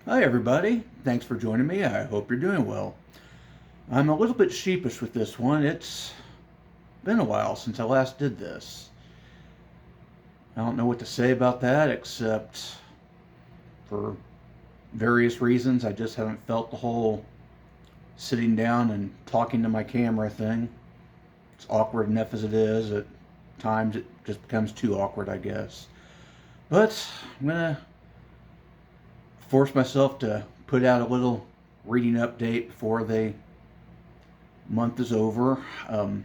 Hi, everybody. Thanks for joining me. I hope you're doing well. I'm a little bit sheepish with this one. It's been a while since I last did this. I don't know what to say about that except for various reasons. I just haven't felt the whole sitting down and talking to my camera thing. It's awkward enough as it is. At times it just becomes too awkward, I guess. But I'm going to force myself to put out a little reading update before the month is over. Probably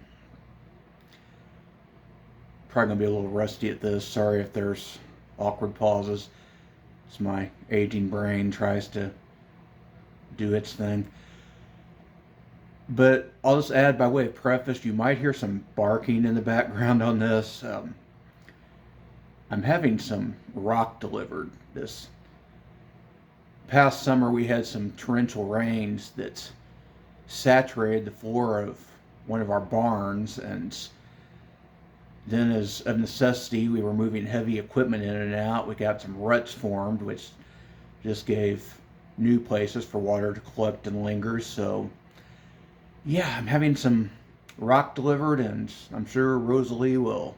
gonna be a little rusty at this. Sorry if there's awkward pauses. It's my aging brain tries to do its thing. But I'll just add by way of preface, you might hear some barking in the background on this. I'm having some rock delivered. This past summer we had some torrential rains that saturated the floor of one of our barns, and then as of necessity we were moving heavy equipment in and out. We got some ruts formed, which just gave new places for water to collect and linger. So yeah, I'm having some rock delivered, and I'm sure Rosalie will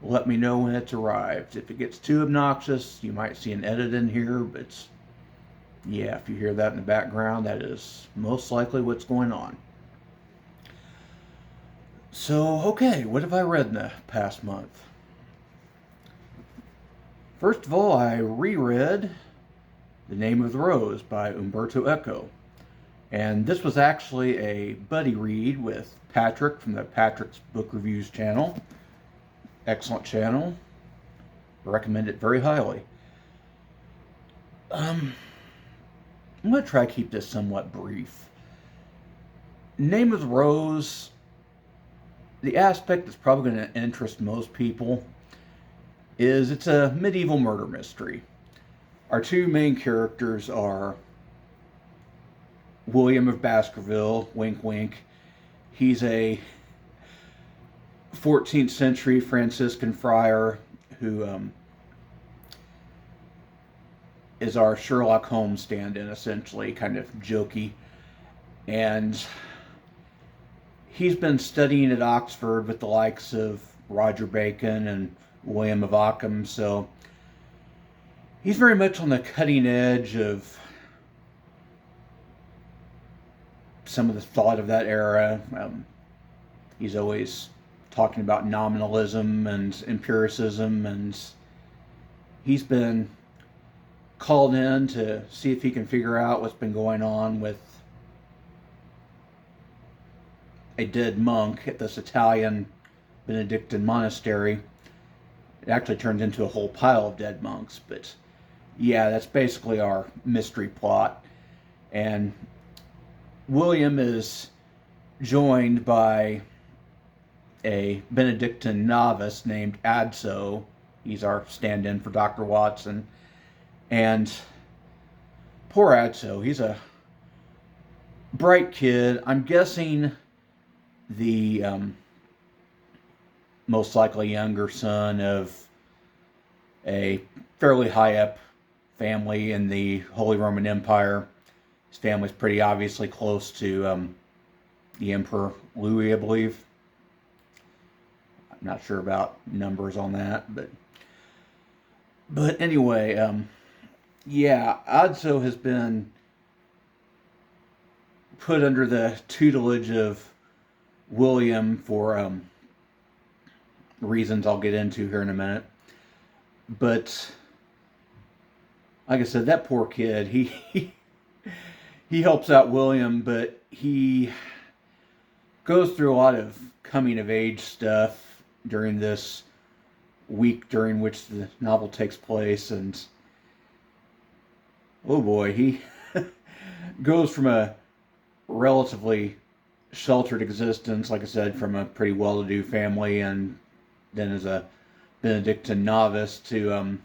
let me know when it's arrived. If it gets too obnoxious, you might see an edit in here, but yeah, if you hear that in the background, that is most likely what's going on. So, okay, what have I read in the past month? First of all, I reread The Name of the Rose by Umberto Eco. And this was actually a buddy read with Patrick from the Patrick's Book Reviews channel. Excellent channel. Recommend it very highly. I'm going to try to keep this somewhat brief. Name of the Rose, the aspect that's probably going to interest most people is it's a medieval murder mystery. Our two main characters are William of Baskerville, wink wink. He's a 14th century Franciscan friar who is our Sherlock Holmes stand-in, essentially, kind of jokey. And he's been studying at Oxford with the likes of Roger Bacon and William of Ockham, so he's very much on the cutting edge of some of the thought of that era. He's always talking about nominalism and empiricism, and he's been called in to see if he can figure out what's been going on with a dead monk at this Italian Benedictine monastery. It actually turns into a whole pile of dead monks, but yeah, that's basically our mystery plot. And William is joined by a Benedictine novice named Adso. He's our stand-in for Dr. Watson. And poor Adso, he's a bright kid. I'm guessing the most likely younger son of a fairly high up family in the Holy Roman Empire. His family's pretty obviously close to the Emperor Louis, I believe. I'm not sure about numbers on that, but anyway, yeah, Adso has been put under the tutelage of William for reasons I'll get into here in a minute. But like I said, that poor kid, he helps out William, but he goes through a lot of coming of age stuff during this week during which the novel takes place, and oh boy, he goes from a relatively sheltered existence, like I said, from a pretty well-to-do family, and then as a Benedictine novice to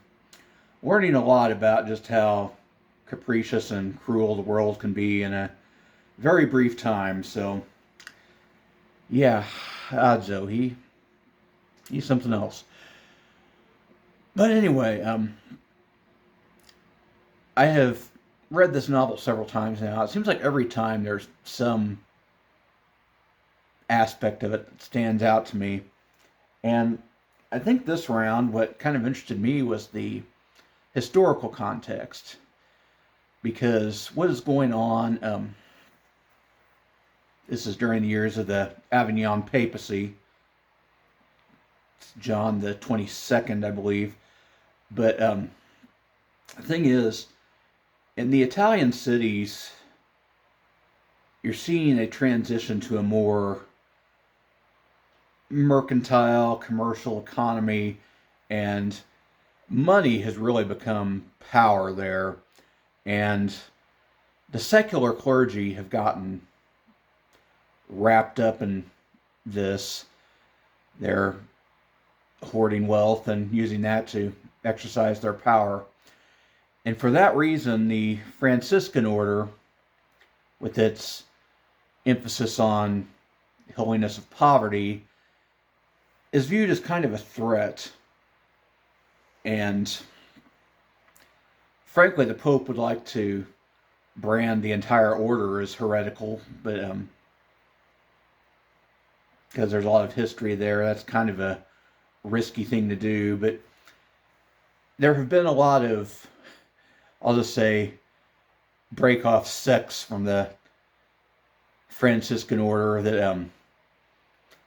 learning a lot about just how capricious and cruel the world can be in a very brief time. So yeah, Adso, he's something else. But anyway, I have read this novel several times now. It seems like every time there's some aspect of it that stands out to me. And I think this round, what kind of interested me was the historical context. Because what is going on, this is during the years of the Avignon papacy. It's John the 22nd, I believe. But the thing is, in the Italian cities, you're seeing a transition to a more mercantile, commercial economy, and money has really become power there. And the secular clergy have gotten wrapped up in this. They're hoarding wealth and using that to exercise their power. And for that reason, the Franciscan order, with its emphasis on holiness of poverty, is viewed as kind of a threat. And frankly, the Pope would like to brand the entire order as heretical, but because there's a lot of history there, that's kind of a risky thing to do. But there have been a lot of, I'll just say, break off sects from the Franciscan order that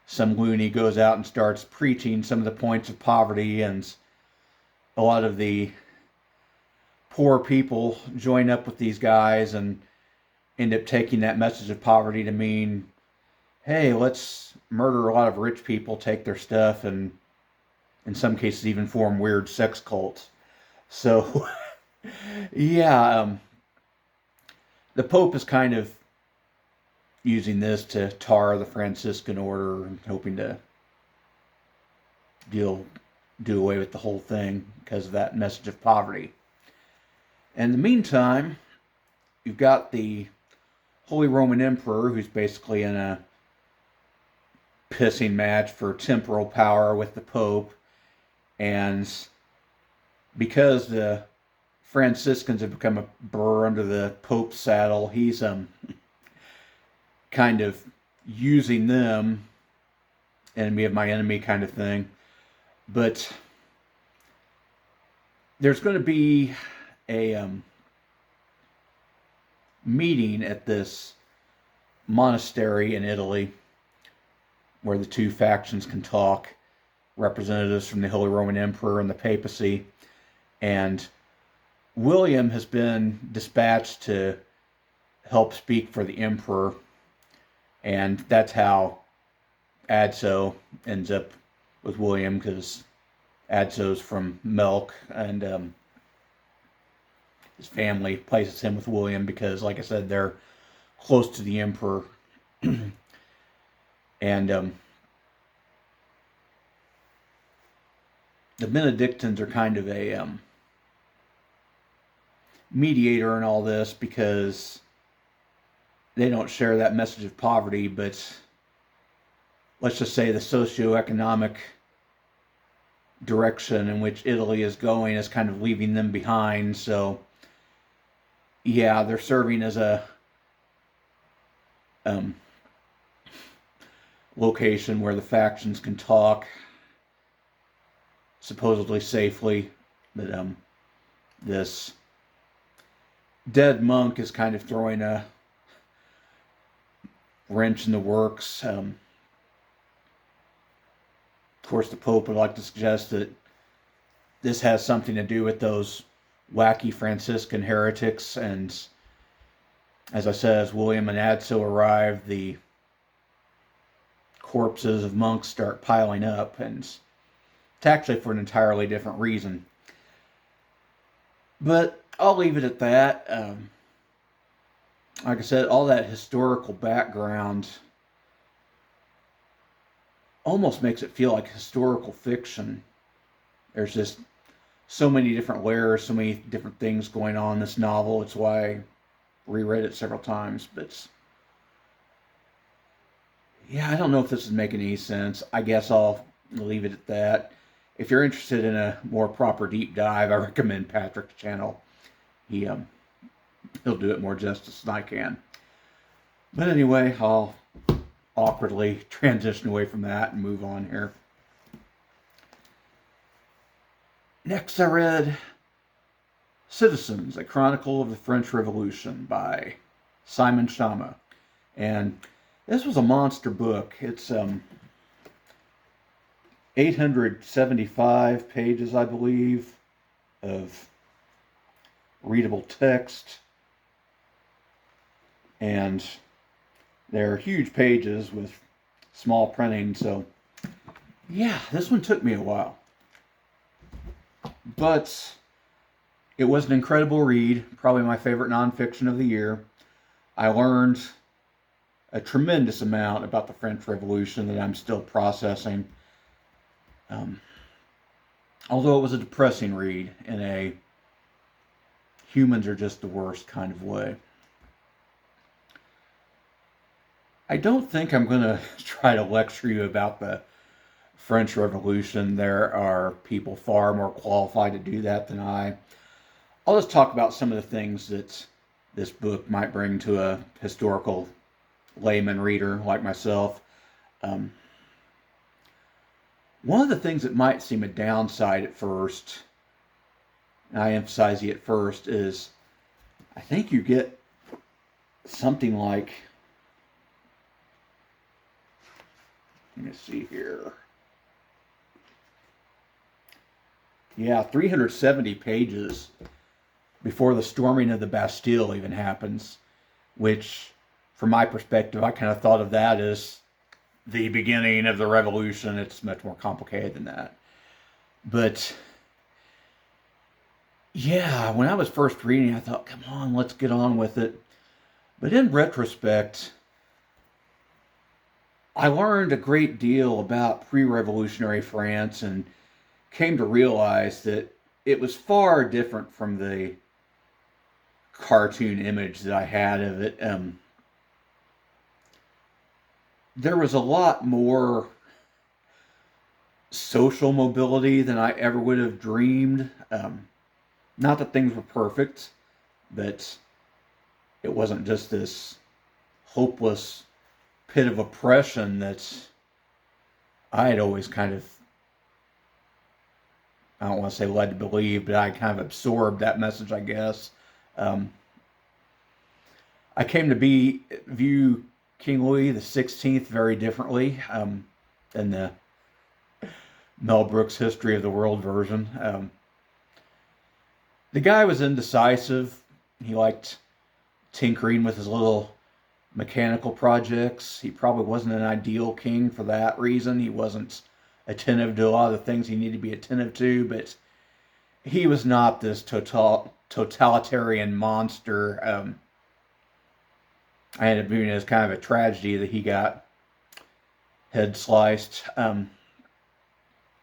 some loony goes out and starts preaching some of the points of poverty, and a lot of the poor people join up with these guys and end up taking that message of poverty to mean, hey, let's murder a lot of rich people, take their stuff, and in some cases even form weird sex cults. So, yeah, the Pope is kind of using this to tar the Franciscan order and hoping to do away with the whole thing because of that message of poverty. In the meantime, you've got the Holy Roman Emperor, who's basically in a pissing match for temporal power with the Pope. And because the Franciscans have become a burr under the Pope's saddle, he's kind of using them, enemy of my enemy kind of thing. But there's going to be a meeting at this monastery in Italy where the two factions can talk, representatives from the Holy Roman Emperor and the papacy. And William has been dispatched to help speak for the emperor, and that's how Adso ends up with William, because Adso's from Melk, and his family places him with William because, like I said, they're close to the emperor. And the Benedictines are kind of a mediator in all this, because they don't share that message of poverty, but let's just say the socioeconomic direction in which Italy is going is kind of leaving them behind. So yeah, they're serving as a location where the factions can talk supposedly safely. But this dead monk is kind of throwing a wrench in the works. Of course, the Pope would like to suggest that this has something to do with those wacky Franciscan heretics, and as I said, as William and Adso arrive, the corpses of monks start piling up, and it's actually for an entirely different reason. But I'll leave it at that. Like I said, all that historical background almost makes it feel like historical fiction. There's just so many different layers, so many different things going on in this novel. It's why I reread it several times. But yeah, I don't know if this is making any sense. I guess I'll leave it at that. If you're interested in a more proper deep dive, I recommend Patrick's channel. He he'll do it more justice than I can. But anyway, I'll awkwardly transition away from that and move on here. Next, I read Citizens, A Chronicle of the French Revolution by Simon Schama. And this was a monster book. It's 875 pages, I believe, of readable text. And they're huge pages with small printing. So, yeah, this one took me a while. But it was an incredible read, probably my favorite nonfiction of the year. I learned a tremendous amount about the French Revolution that I'm still processing. Although it was a depressing read in a humans are just the worst kind of way. I don't think I'm going to try to lecture you about the French Revolution. There are people far more qualified to do that than I. I'll just talk about some of the things that this book might bring to a historical layman reader like myself. One of the things that might seem a downside at first, and I emphasize the at first, is I think you get something like, let me see here. Yeah, 370 pages before the storming of the Bastille even happens, which, from my perspective, I kind of thought of that as the beginning of the revolution. It's much more complicated than that. But, yeah, when I was first reading, I thought, come on, let's get on with it. But in retrospect, I learned a great deal about pre-revolutionary France and came to realize that it was far different from the cartoon image that I had of it. There was a lot more social mobility than I ever would have dreamed. Not that things were perfect, but it wasn't just this hopeless pit of oppression that I had always kind of, I don't want to say led to believe, but I kind of absorbed that message, I guess. I came to view King Louis XVI very differently than the Mel Brooks History of the World version. The guy was indecisive. He liked tinkering with his little mechanical projects. He probably wasn't an ideal king for that reason. He wasn't attentive to a lot of the things he needed to be attentive to, but he was not this totalitarian monster. I ended up viewing it as kind of a tragedy that he got head sliced.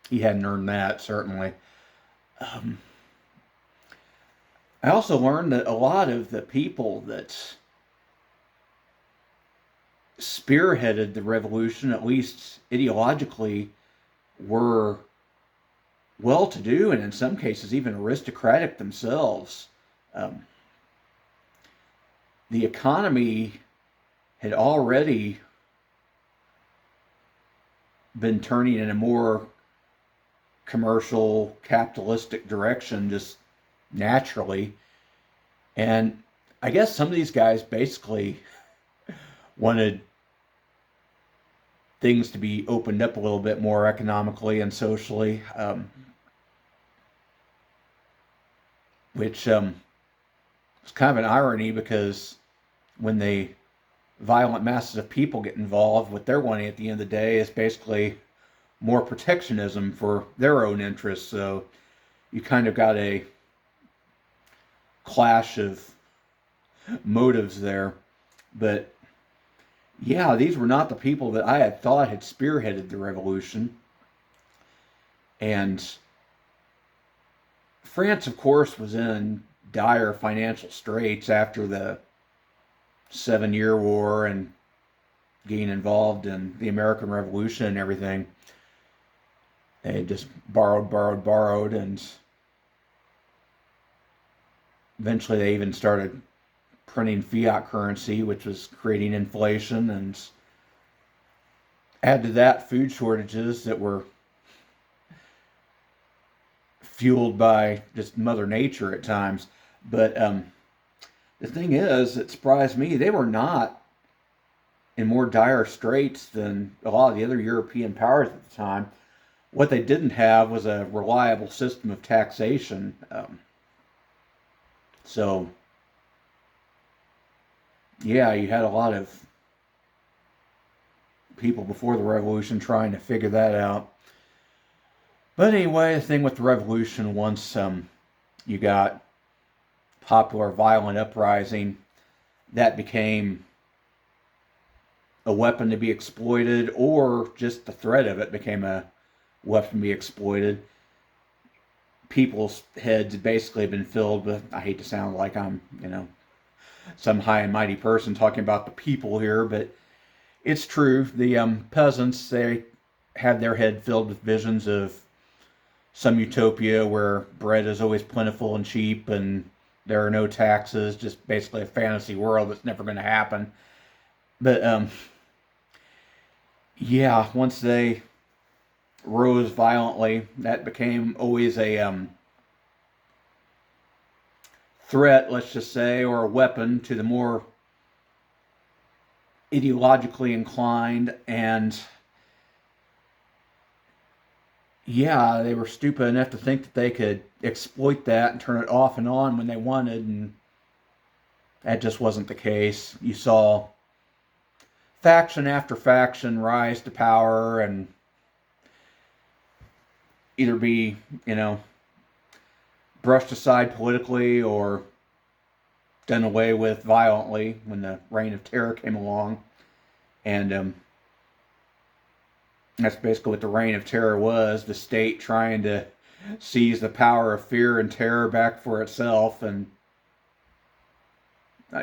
He hadn't earned that, certainly. I also learned that a lot of the people that spearheaded the revolution, at least ideologically, were well-to-do and in some cases even aristocratic themselves. The economy had already been turning in a more commercial, capitalistic direction just naturally. And I guess some of these guys basically wanted things to be opened up a little bit more economically and socially, which is kind of an irony because when the violent masses of people get involved, what they're wanting at the end of the day is basically more protectionism for their own interests. So you kind of got a clash of motives there. But yeah, these were not the people that I had thought had spearheaded the revolution. And France, of course, was in dire financial straits after the 7-Year War and getting involved in the American Revolution and everything. They just borrowed, and eventually they even started printing fiat currency, which was creating inflation, and add to that food shortages that were fueled by just Mother Nature at times. But the thing is, it surprised me, they were not in more dire straits than a lot of the other European powers at the time. What they didn't have was a reliable system of taxation. So, yeah, you had a lot of people before the revolution trying to figure that out. But anyway, the thing with the revolution, once you got popular violent uprising, that became a weapon to be exploited, or just the threat of it became a weapon to be exploited. People's heads basically have been filled with, I hate to sound like I'm, some high and mighty person talking about the people here, but it's true. The peasants, they have their head filled with visions of some utopia where bread is always plentiful and cheap and there are no taxes, just basically a fantasy world that's never going to happen. But yeah, once they rose violently, that became always a threat, let's just say, or a weapon to the more ideologically inclined. And yeah, they were stupid enough to think that they could exploit that and turn it off and on when they wanted, and that just wasn't the case. You saw faction after faction rise to power and either be, brushed aside politically or done away with violently when the Reign of Terror came along. And that's basically what the Reign of Terror was, the state trying to seize the power of fear and terror back for itself. And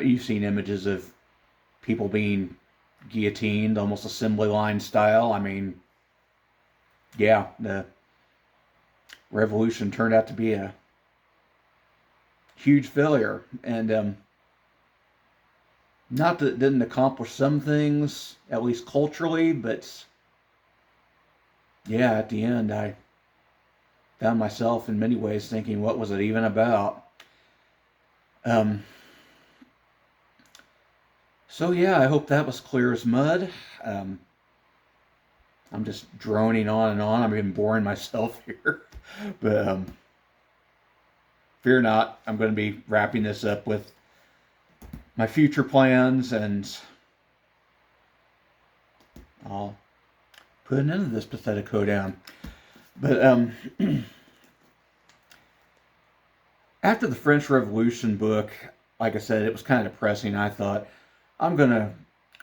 you've seen images of people being guillotined, almost assembly line style. I mean, yeah, the revolution turned out to be a huge failure. And not that it didn't accomplish some things, at least culturally, but yeah, at the end, I found myself in many ways thinking, what was it even about? So yeah, I hope that was clear as mud. I'm just droning on and on. I'm even boring myself here. But fear not, I'm going to be wrapping this up with my future plans, and I'll put an end to this pathetic hoedown. But after the French Revolution book, like I said, it was kind of depressing. I thought, I'm going to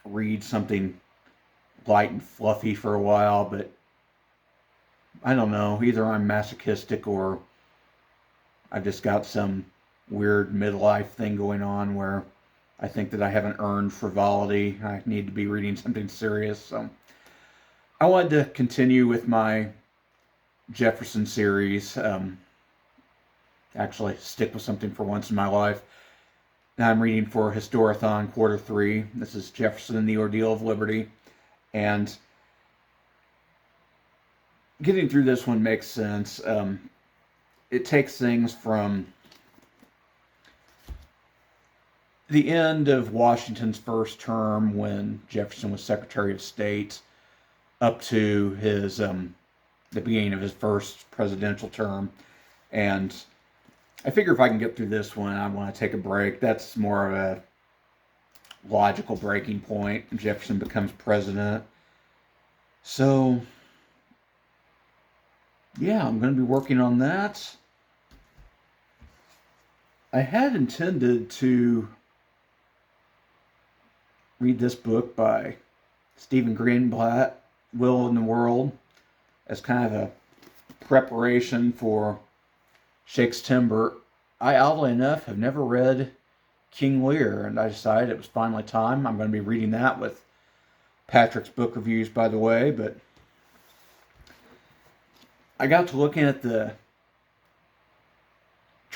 read something light and fluffy for a while, but I don't know. Either I'm masochistic or I've just got some weird midlife thing going on where I think that I haven't earned frivolity. I need to be reading something serious. So I wanted to continue with my Jefferson series. Actually stick with something for once in my life. Now I'm reading for Historathon Quarter 3. This is Jefferson and the Ordeal of Liberty. And getting through this one makes sense. It takes things from the end of Washington's first term when Jefferson was Secretary of State up to his the beginning of his first presidential term. And I figure if I can get through this one, I want to take a break. That's more of a logical breaking point. Jefferson becomes president. So, yeah, I'm going to be working on that. I had intended to read this book by Stephen Greenblatt, Will in the World, as kind of a preparation for Shakespeare. I, oddly enough, have never read King Lear, and I decided it was finally time. I'm going to be reading that with Patrick's book reviews, by the way, but I got to looking at the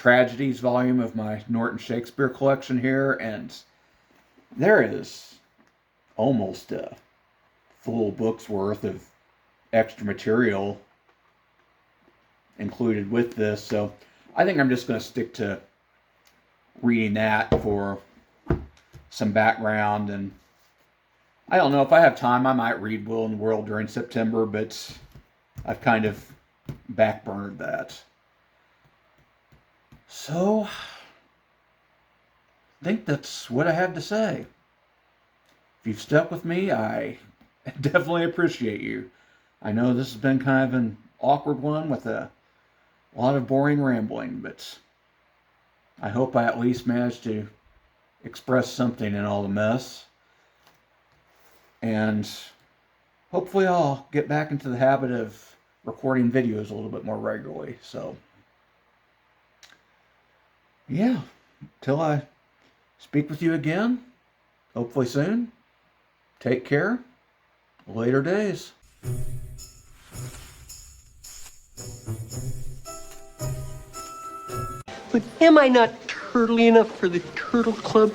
tragedies volume of my Norton Shakespeare collection here, and there is almost a full book's worth of extra material included with this. So I think I'm just going to stick to reading that for some background. And I don't know, if I have time, I might read Will and the World during September, but I've kind of backburnered that. So I think that's what I have to say. If you've stuck with me, I definitely appreciate you. I know this has been kind of an awkward one with a lot of boring rambling, but I hope I at least managed to express something in all the mess. And hopefully I'll get back into the habit of recording videos a little bit more regularly. So, yeah, till I speak with you again, hopefully soon, take care. Later days. But am I not turtly enough for the Turtle Club?